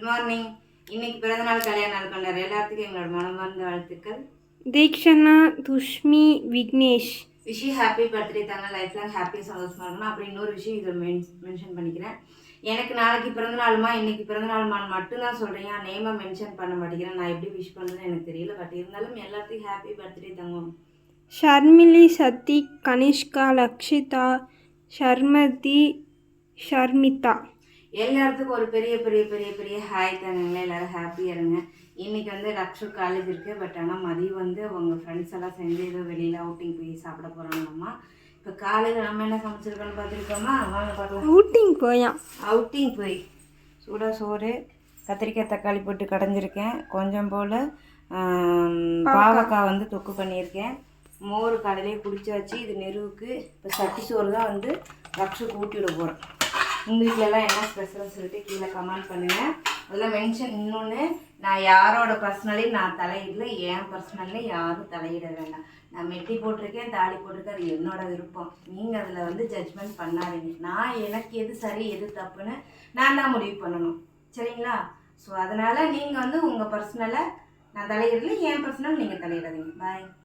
Morning. இன்னைக்கு பிறந்தநாள் கல்யாண நாள் கொண்டாடுற எல்லாத்துக்கும் எங்களோட மனமார்ந்த வாழ்த்துக்கள். Deekshana, Dushmi, Vignesh. Wish you happy birthday தாங்க. லைஃப் லாங் ஹாப்பி சந்தோஷமா இருக்கணும். அப்புறம் இன்னொரு விஷயம் இதை மென்ஷன் பண்ணிக்கிறேன். எனக்கு நாளைக்கு பிறந்தநாளுமா இன்னைக்கு பிறந்தநாளுமான்னு மட்டும்தான் சொல்கிறேன். நேமை மென்ஷன் பண்ண மாட்டேங்கிறேன். நான் எப்படி விஷ் பண்ணுறேன்னு எனக்கு தெரியல. பட் இருந்தாலும் எல்லாத்துக்கும் ஹாப்பி பர்த்டே தங்கம். ஷர்மிலி, சத்திக், கனிஷ்கா, லக்ஷிதா, ஷர்மதி, ஷர்மிதா. எல்லாத்துக்கும் ஒரு பெரிய பெரிய பெரிய பெரிய ஹாய் தாங்கங்களே. எல்லோரும் ஹாப்பியாக இருங்க. இன்றைக்கி வந்து லக்ஷு காலேஜ் இருக்குது. பட் ஆனால் மதியம் வந்து அவங்க ஃப்ரெண்ட்ஸ் எல்லாம் சேர்ந்து ஏதோ வெளியில் அவுட்டிங் போய் சாப்பிட போகிறாங்கம்மா. இப்போ காலையில் நம்ம என்ன சமைச்சிருக்கோன்னு பார்த்துருக்கோமா? வாங்க பார்க்கலாம். அவுட்டிங் போய் சூடாக சோறு, கத்திரிக்காய் தக்காளி போட்டு கடைஞ்சிருக்கேன். கொஞ்சம் போல் பாவக்காய் வந்து தொக்கு பண்ணியிருக்கேன். மோர் காலையிலே குடிச்சாச்சு. இது நெருவுக்கு. இப்போ சட்டி சோறு தான் வந்து லக்ஷுக்கு ஊட்டி விட போகிறேன். உங்கள் வீட்டிலலாம் என்ன ஸ்பெஷல்னு சொல்லிட்டு கீழே கமெண்ட் பண்ணுங்கள். அதெல்லாம் மென்ஷன். இன்னொன்று, நான் யாரோட பர்சனலையும் நான் தலையிடல. என் பர்சனல்லையும் யாரும் தலையிட வேண்டாம். நான் மெட்டி போட்டிருக்கேன், தாலி போட்டிருக்கேன். அது என்னோட விருப்பம். நீங்கள் அதில் வந்து ஜட்ஜ்மெண்ட் பண்ணாதீங்க. நான் எனக்கு எது சரி எது தப்புன்னு நான் தான் முடிவு பண்ணணும். சரிங்களா? ஸோ அதனால் நீங்கள் வந்து உங்கள் பர்சனலை நான் தலையிடல. என் பர்சனல் நீங்கள் தலையிடாதீங்க. பாய்.